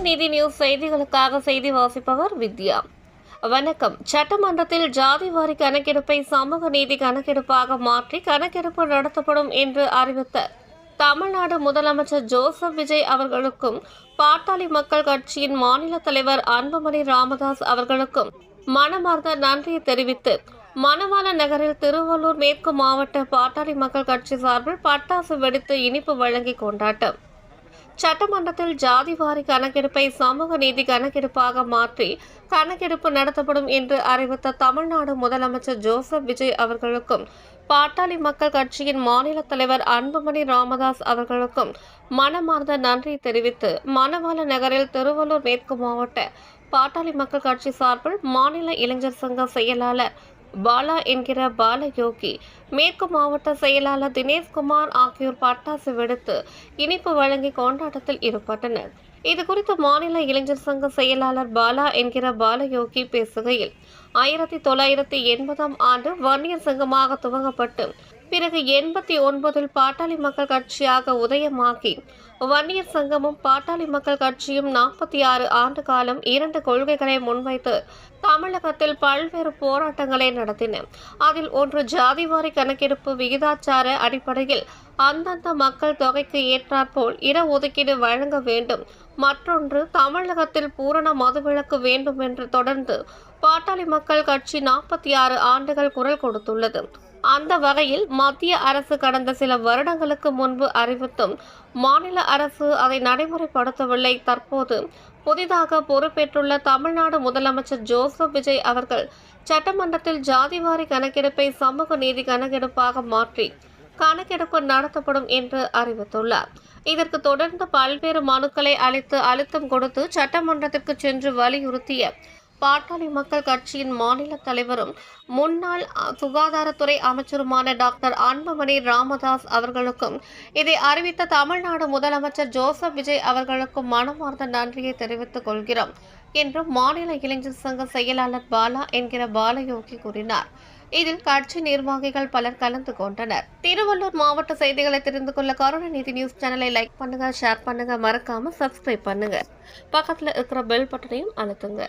Karunanidhi news செய்திகளுக்காக செய்தி வாசிப்பவர் வித்யா. வணக்கம். சட்டமன்றத்தில் ஜாதிவாரி கணக்கெடுப்பை சமூக நீதி கணக்கெடுப்பாக மாற்றி கணக்கெடுப்பு நடத்தப்படும் என்று அறிவித்த தமிழ்நாடு முதலமைச்சர் ஜோசப் விஜய் அவர்களுக்கும் பாட்டாளி மக்கள் கட்சியின் மாநில தலைவர் அன்புமணி ராமதாஸ் அவர்களுக்கும் மனமார்ந்த நன்றியை தெரிவித்து மணவாள நகரில் திருவள்ளூர் மேற்கு மாவட்ட பாட்டாளி மக்கள் கட்சி சார்பில் பட்டாசு வெடித்து இனிப்பு வழங்கி கொண்டாட்டம். சட்டமன்றத்தில் ஜாதிவாரி கணக்கெடுப்பை சமூக நீதி கணக்கெடுப்பாக மாற்றி கணக்கெடுப்பு நடத்தப்படும் என்று அறிவித்த தமிழ்நாடு முதலமைச்சர் ஜோசப் விஜய் அவர்களுக்கும் பாட்டாளி மக்கள் கட்சியின் மாநில தலைவர் அன்புமணி ராமதாஸ் அவர்களுக்கும் மனமார்ந்த நன்றி தெரிவித்து மணவாள நகரில் திருவள்ளூர் மேற்கு மாவட்ட பாட்டாளி மக்கள் கட்சி சார்பில் மாநில இளைஞர் சங்க செயலாளர் பாலா என்கிற பாலயோகி, மேற்கு மாவட்ட செயலாளர் தினேஷ்குமார் ஆகியோர் பட்டாசு வெடித்து இனிப்பு வழங்கி கொண்டாட்டத்தில் ஈடுபட்டனர். இதுகுறித்து மாநில இளைஞர் சங்க செயலாளர் பாலா என்கிற பாலயோகி பேசுகையில், 1980ஆம் ஆண்டு வன்னியர் சங்கமாக துவங்கப்பட்டு பிறகு 89இல் பாட்டாளி மக்கள் கட்சியாக உதயமாகி வன்னியர் சங்கமும் பாட்டாளி மக்கள் கட்சியும் 46 ஆண்டு காலம் 2 கொள்கைகளை முன்வைத்து தமிழகத்தில் பல்வேறு போராட்டங்களை நடத்தின. அதில் ஒன்று ஜாதிவாரி கணக்கெடுப்பு விகிதாச்சார அடிப்படையில் அந்தந்த மக்கள் தொகைக்கு ஏற்றாற்போல் இடஒதுக்கீடு வழங்க வேண்டும், மற்றொன்று தமிழகத்தில் பூரண மதுவிலக்கு வேண்டும் என்று தொடர்ந்து பாட்டாளி மக்கள் கட்சி 46 ஆண்டுகள் குரல் கொடுத்துள்ளது. அந்த வகையில் மத்திய அரசு கடந்த சில வருடங்களுக்கு முன்பு அறிவித்தும் மாநில அரசு அதை நடைமுறைப்படுத்தவில்லை. தற்போது புதிதாக பொறுப்பேற்றுள்ள தமிழ்நாடு முதலமைச்சர் ஜோசப் விஜய் அவர்கள் சட்டமன்றத்தில் ஜாதிவாரி கணக்கெடுப்பை சமூக நீதி கணக்கெடுப்பாக மாற்றி கணக்கெடுப்பு நடத்தப்படும் என்று அறிவித்துள்ளார். இதற்கு தொடர்ந்து பல்வேறு மனுக்களை அளித்து அழுத்தம் கொடுத்து சட்டமன்றத்திற்கு சென்று வலியுறுத்திய பாட்டாளி மக்கள் கட்சியின் மாநில தலைவரும் முன்னாள் சுகாதாரத்துறை அமைச்சருமான டாக்டர் அன்புமணி ராமதாஸ் அவர்களுக்கும் இதை அறிவித்த தமிழ்நாடு முதலமைச்சர் ஜோசப் விஜய் அவர்களுக்கும் மனமார்ந்த நன்றியை தெரிவித்துக் கொள்கிறோம் என்று மாநில இளைஞர் சங்க செயலாளர் பாலா என்கிற பாலயோகி கூறினார். இதில் கட்சி நிர்வாகிகள் பலர் கலந்து கொண்டனர். திருவள்ளூர் மாவட்ட செய்திகளை தெரிந்து கொள்ள கருணாநிதி நியூஸ் சேனலை லைக் பண்ணுங்க, ஷேர் பண்ணுங்க, மறக்காம சப்ஸ்கிரைப் பண்ணுங்க. பக்கத்துல இருக்கிற பெல் பட்டனையும் அழுத்துங்க.